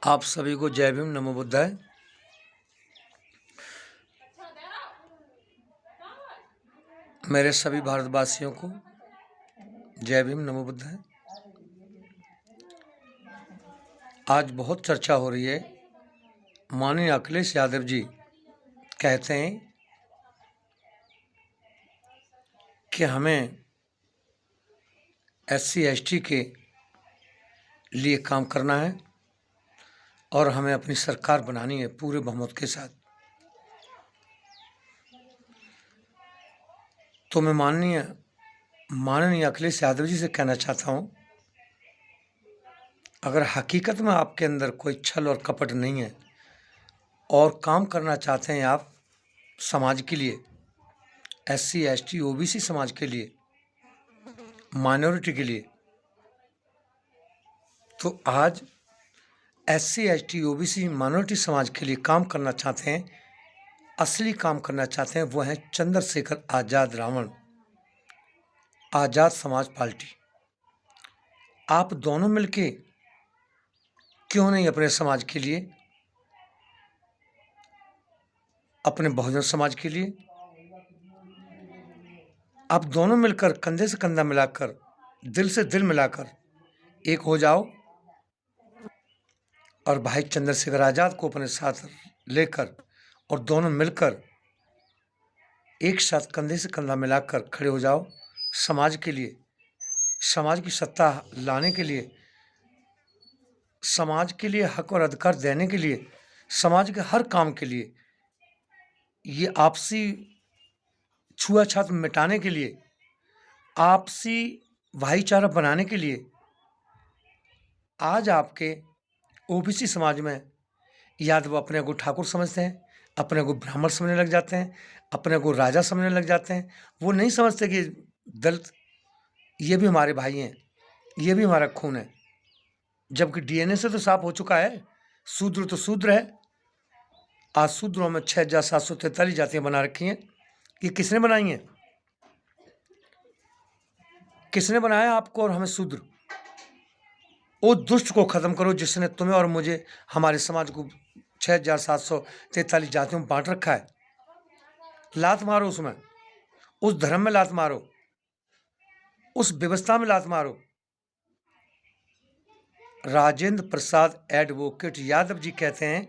आप सभी को जय भीम, नमो बुद्धाय। मेरे सभी भारतवासियों को जय भीम, नमो बुद्धाय। आज बहुत चर्चा हो रही है। माननीय अखिलेश यादव जी कहते हैं कि हमें SC ST के लिए काम करना है और हमें अपनी सरकार बनानी है पूरे बहुमत के साथ। तो मैं माननीय अखिलेश यादव जी से कहना चाहता हूँ, अगर हकीकत में आपके अंदर कोई छल और कपट नहीं है और काम करना चाहते हैं आप समाज के लिए, SC ST OBC समाज के लिए, माइनॉरिटी के लिए, तो आज SC ST OBC माइनॉरिटी समाज के लिए काम करना चाहते हैं, असली काम करना चाहते हैं, वो है चंद्रशेखर आज़ाद रावण, आज़ाद समाज पार्टी। आप दोनों मिलके क्यों नहीं अपने समाज के लिए, अपने बहुजन समाज के लिए, आप दोनों मिलकर कंधे से कंधा मिलाकर, दिल से दिल मिलाकर एक हो जाओ और भाई चंद्रशेखर आज़ाद को अपने साथ लेकर और दोनों मिलकर एक साथ कंधे से कंधा मिलाकर खड़े हो जाओ समाज के लिए, समाज की सत्ता लाने के लिए, समाज के लिए हक और अधिकार देने के लिए, समाज के हर काम के लिए, ये आपसी छुआछूत मिटाने के लिए, आपसी भाईचारा बनाने के लिए। आज आपके OBC समाज में या तो वो अपने को ठाकुर समझते हैं, अपने को ब्राह्मण समझने लग जाते हैं, अपने को राजा समझने लग जाते हैं। वो नहीं समझते कि दलित ये भी हमारे भाई हैं, ये भी हमारा खून है, जबकि DNA से तो साफ हो चुका है। शूद्र तो शूद्र है। आज शूद्रों में 6743 जातियां बना रखी हैं। ये किसने बनाई हैं? किसने बनाया आपको और हमें शूद्र? उस दुष्ट को खत्म करो जिसने तुम्हें और मुझे, हमारे समाज को 6743 जातियों में बांट रखा है। लात मारो उसमें, उस धर्म में लात मारो, उस व्यवस्था में लात मारो। राजेंद्र प्रसाद एडवोकेट यादव जी कहते हैं,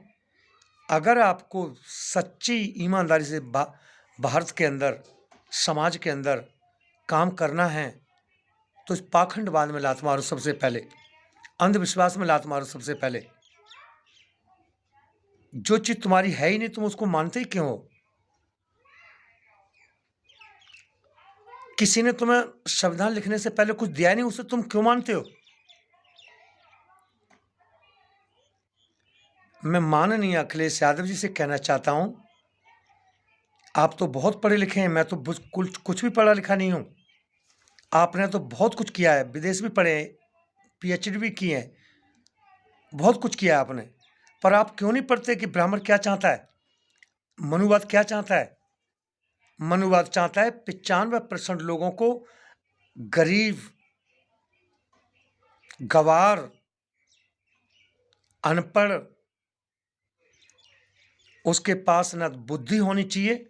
अगर आपको सच्ची ईमानदारी से भारत के अंदर, समाज के अंदर काम करना है तो इस पाखंडवाद में लात मारो सबसे पहले, अंधविश्वास में लात मारो सबसे पहले। जो चीज तुम्हारी है ही नहीं, तुम उसको मानते ही क्यों हो? किसी ने तुम्हें संविधान लिखने से पहले कुछ दिया नहीं, उसे तुम क्यों मानते हो? मैं माननीय अखिलेश यादव जी से कहना चाहता हूं, आप तो बहुत पढ़े लिखे हैं, मैं तो कुछ भी पढ़ा लिखा नहीं हूं। आपने तो बहुत कुछ किया है, विदेश भी पढ़े, PhD भी की है, बहुत कुछ किया है आपने, पर आप क्यों नहीं पढ़ते कि ब्राह्मण क्या चाहता है, मनुवाद क्या चाहता है? मनुवाद चाहता है 95% लोगों को गरीब, गवार, अनपढ़, उसके पास न बुद्धि होनी चाहिए,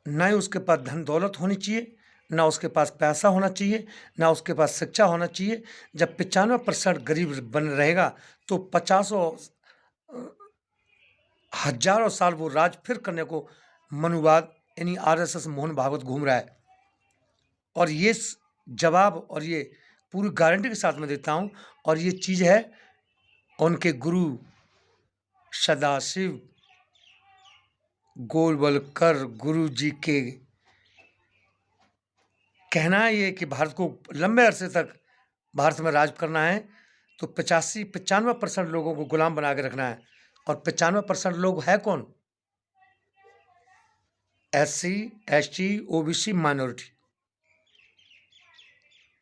न ही उसके पास धन दौलत होनी चाहिए, ना उसके पास पैसा होना चाहिए, ना उसके पास शिक्षा होना चाहिए। जब 95% गरीब बन रहेगा तो 50 हजारों साल वो राज फिर करने को मनुवाद यानी RSS मोहन भागवत घूम रहा है। और ये जवाब और ये पूरी गारंटी के साथ मैं देता हूं, और ये चीज है उनके गुरु सदाशिव गोलवलकर गुरु जी के कहना है ये कि भारत को लंबे अरसे तक भारत में राज करना है तो 95% लोगों को गुलाम बना के रखना है। और 95% लोग है कौन? SC ST OBC minority.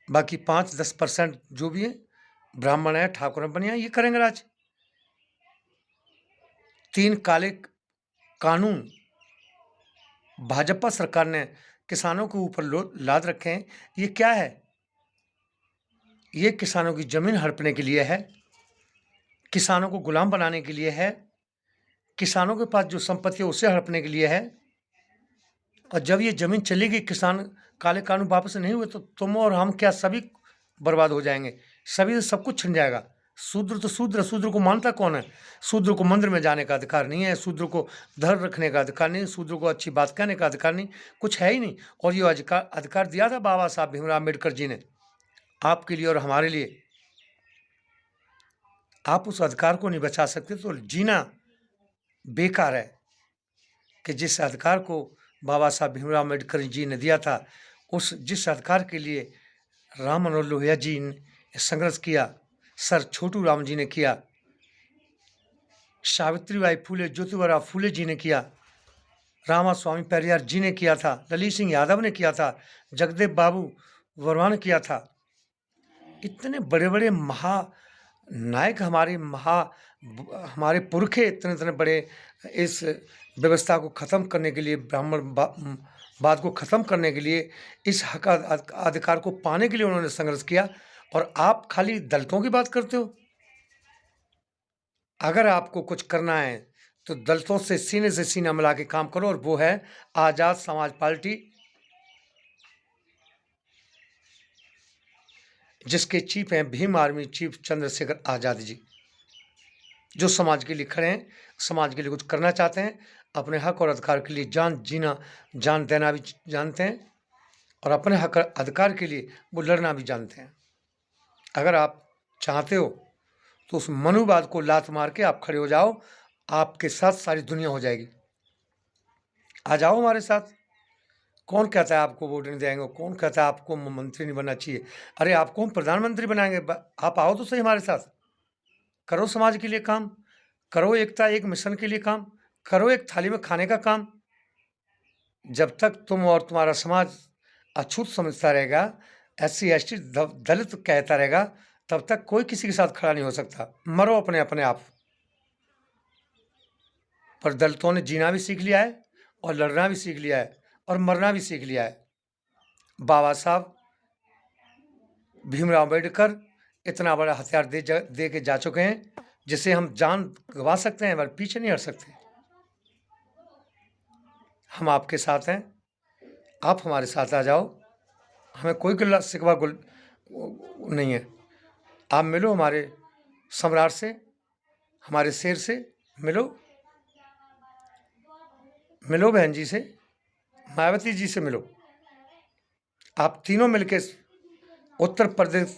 बाकी 5-10% जो भी है, ब्राह्मण है, ठाकुर बनिया, ये करेंगे राज। 3 काले कानून भाजपा सरकार ने किसानों के ऊपर लाद रखे हैं। ये क्या है? ये किसानों की जमीन हड़पने के लिए है, किसानों को गुलाम बनाने के लिए है, किसानों के पास जो संपत्ति है उसे हड़पने के लिए है। और जब ये ज़मीन चलेगी, किसान काले कानून वापस नहीं हुए, तो तुम और हम क्या सभी बर्बाद हो जाएँगे, सभी से सब कुछ छिन जाएगा। शूद्र तो शूद्र, शूद्र को मानता कौन है? शूद्र को मंदिर में जाने का अधिकार नहीं है, शूद्र को धर्म रखने का अधिकार नहीं, शूद्र को अच्छी बात कहने का अधिकार नहीं, कुछ है ही नहीं। और ये अधिकार दिया था बाबा साहब भीमराव अम्बेडकर जी ने आपके लिए और हमारे लिए। आप उस अधिकार को नहीं बचा सकते तो जीना बेकार है। कि जिस अधिकार को बाबा साहब भीमराव अम्बेडकर जी ने दिया था, जिस अधिकार के लिए राम मनोहर लोहिया जी ने संघर्ष किया, सर छोटू राम जी ने किया, सावित्रीबाई फूले, ज्योतिबा फूले जी ने किया, रामास्वामी पेरियार जी ने किया था, ललित सिंह यादव ने किया था, जगदेव बाबू वर्मा ने किया था। इतने बड़े बड़े महानायक हमारे पुरखे इतने इतने बड़े इस व्यवस्था को ख़त्म करने के लिए, ब्राह्मणवाद को ख़त्म करने के लिए, इस हक अधिकार को पाने के लिए उन्होंने संघर्ष किया। और आप खाली दलितों की बात करते हो। अगर आपको कुछ करना है तो दलितों से सीना मिला के काम करो, और वो है आज़ाद समाज पार्टी, जिसके चीफ हैं भीम आर्मी चीफ चंद्रशेखर आज़ाद जी, जो समाज के लिए खड़े हैं, समाज के लिए कुछ करना चाहते हैं, अपने हक और अधिकार के लिए जान देना भी जानते हैं, और अपने हक और अधिकार के लिए वो लड़ना भी जानते हैं। अगर आप चाहते हो तो उस मनुवाद को लात मार के आप खड़े हो जाओ, आपके साथ सारी दुनिया हो जाएगी। आ जाओ हमारे साथ। कौन कहता है आपको वोट नहीं देंगे, कौन कहता है आपको मंत्री नहीं बनना चाहिए? अरे आपको हम प्रधानमंत्री बनाएंगे, आप आओ तो सही हमारे साथ। करो समाज के लिए काम, करो एकता एक मिशन के लिए काम, करो एक थाली में खाने का काम। जब तक तुम और तुम्हारा समाज अछूत समझता रहेगा, SC ST दलित कहता रहेगा, तब तक कोई किसी के साथ खड़ा नहीं हो सकता। मरो अपने अपने आप। पर दलितों ने जीना भी सीख लिया है, और लड़ना भी सीख लिया है, और मरना भी सीख लिया है। बाबा साहब भीमराव अम्बेडकर इतना बड़ा हथियार दे के जा चुके हैं, जिसे हम जान गंवा सकते हैं, पर पीछे नहीं हट सकते। हम आपके साथ हैं, आप हमारे साथ आ जाओ। हमें कोई गिला शिकवा नहीं है। आप मिलो हमारे सम्राट से, हमारे शेर से मिलो, मिलो बहन जी से, मायावती जी से मिलो। आप तीनों मिलके उत्तर प्रदेश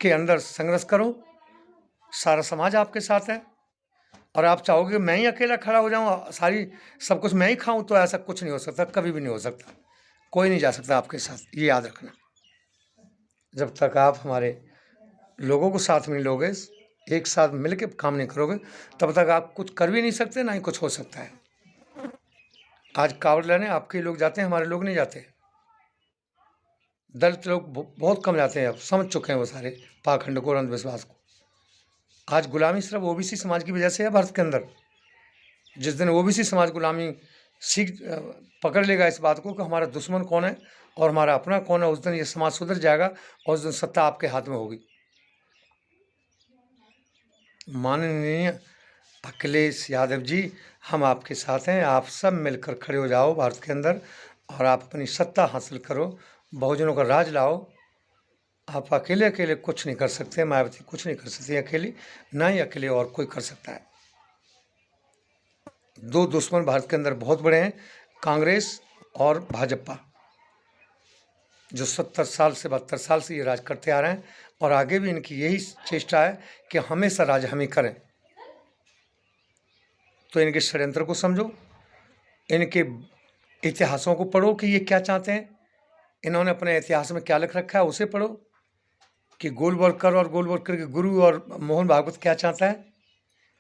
के अंदर संघर्ष करो। सारा समाज आपके साथ है। और आप चाहोगे मैं ही अकेला खड़ा हो जाऊँ, सब कुछ मैं ही खाऊं, तो ऐसा कुछ नहीं हो सकता, कभी भी नहीं हो सकता। कोई नहीं जा सकता आपके साथ, ये याद रखना। जब तक आप हमारे लोगों को साथ में लोगे, एक साथ मिल के काम नहीं करोगे, तब तक आप कुछ कर भी नहीं सकते, ना ही कुछ हो सकता है। आज कावड़ लेने आपके लोग जाते हैं, हमारे लोग नहीं जाते। दलित लोग बहुत कम जाते हैं, अब समझ चुके हैं वो सारे पाखंड को और अंधविश्वास को। आज गुलामी सिर्फ OBC समाज की वजह से है भारत के अंदर। जिस दिन OBC समाज गुलामी पकड़ लेगा इस बात को कि हमारा दुश्मन कौन है और हमारा अपना कौन है, उस दिन ये समाज सुधर जाएगा, और उस दिन सत्ता आपके हाथ में होगी। माननीय अखिलेश यादव जी, हम आपके साथ हैं। आप सब मिलकर खड़े हो जाओ भारत के अंदर, और आप अपनी सत्ता हासिल करो, बहुजनों का राज लाओ। आप अकेले अकेले कुछ नहीं कर सकते, मायावती कुछ नहीं कर सकती अकेली, ना ही अकेले और कोई कर सकता है। दो दुश्मन भारत के अंदर बहुत बड़े हैं, कांग्रेस और भाजपा, जो 70 साल से 72 साल से ये राज करते आ रहे हैं, और आगे भी इनकी यही चेष्टा है कि हमेशा राज हम ही करें। तो इनके षड्यंत्र को समझो, इनके इतिहासों को पढ़ो कि ये क्या चाहते हैं, इन्होंने अपने इतिहास में क्या लिख रखा है उसे पढ़ो, कि गोलवलकर और गोलवलकर के गुरु और मोहन भागवत क्या चाहता है।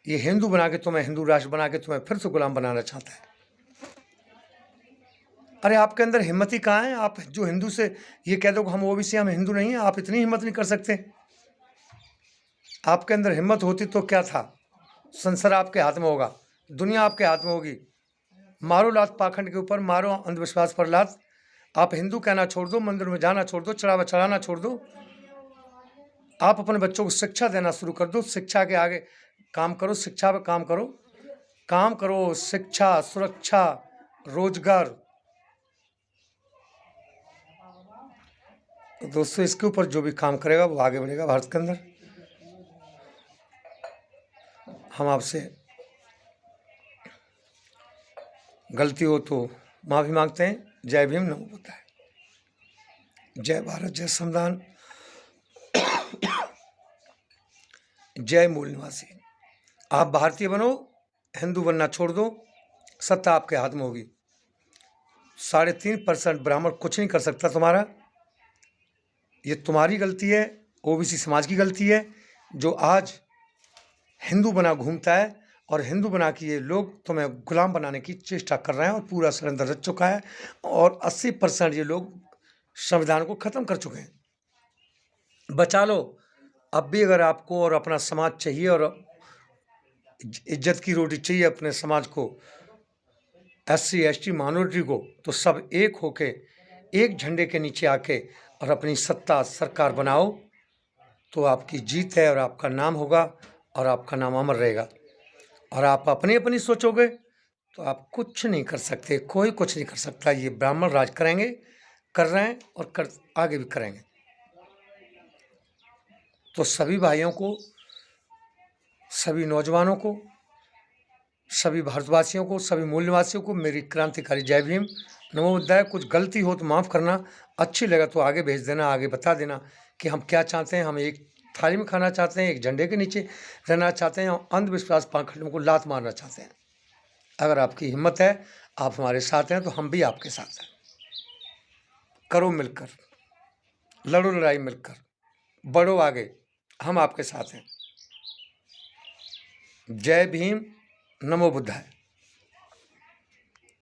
ये हिंदू बना के तुम्हें, हिंदू राष्ट्र बना के तुम्हें फिर से गुलाम बनाना चाहता है। अरे आपके अंदर हिम्मत ही कहाँ है? आप जो हिंदू से ये कह दो कि हम OBC, हम हिंदू नहीं हैं, आप इतनी हिम्मत नहीं कर सकते। आपके अंदर हिम्मत होती तो क्या था, संसार आपके हाथ में होगा, दुनिया आपके हाथ में होगी। मारो लात पाखंड के ऊपर, मारो अंधविश्वास पर लात। आप हिंदू कहना छोड़ दो, मंदिर में जाना छोड़ दो, चढ़ावा चढ़ाना छोड़ दो। आप अपने बच्चों को शिक्षा देना शुरू कर दो। शिक्षा के आगे काम करो, शिक्षा पे काम करो, काम करो, शिक्षा, सुरक्षा, रोजगार। तो दोस्तों इसके ऊपर जो भी काम करेगा वो आगे बढ़ेगा भारत के अंदर। हम आपसे गलती हो तो माफ़ी मांगते हैं। जय भीम, नमो बुद्धाय। जय भारत, जय संविधान, जय मूल निवासी। आप भारतीय बनो, हिंदू बनना छोड़ दो, सत्ता आपके हाथ में होगी। 3.5% ब्राह्मण कुछ नहीं कर सकता तुम्हारा। ये तुम्हारी गलती है, ओबीसी समाज की गलती है, जो आज हिंदू बना घूमता है। और हिंदू बना के ये लोग तुम्हें गुलाम बनाने की चेष्टा कर रहे हैं और पूरा षड्यंत्र रच चुका है। और 80% ये लोग संविधान को ख़त्म कर चुके हैं। बचा लो अब भी, अगर आपको और अपना समाज चाहिए और इज्जत की रोटी चाहिए अपने समाज को, SC ST माइनॉरिटी को, तो सब एक होके एक झंडे के नीचे आके और अपनी सत्ता सरकार बनाओ, तो आपकी जीत है और आपका नाम होगा और आपका नाम अमर रहेगा। और आप अपनी अपनी सोचोगे तो आप कुछ नहीं कर सकते, कोई कुछ नहीं कर सकता। ये ब्राह्मण राज करेंगे, कर रहे हैं और आगे भी करेंगे। तो सभी भाइयों को, सभी नौजवानों को, सभी भारतवासियों को, सभी मूल निवासियों को मेरी क्रांतिकारी जय भीम, नमो बुद्धाय। कुछ गलती हो तो माफ़ करना, अच्छी लगा तो आगे भेज देना, आगे बता देना कि हम क्या चाहते हैं। हम एक थाली में खाना चाहते हैं, एक झंडे के नीचे रहना चाहते हैं और अंधविश्वास पाखंडों को लात मारना चाहते हैं। अगर आपकी हिम्मत है, आप हमारे साथ हैं, तो हम भी आपके साथ हैं। करो मिलकर, लड़ो लड़ाई मिलकर, बढ़ो आगे, हम आपके साथ हैं। जय भीम, नमो बुद्धाय।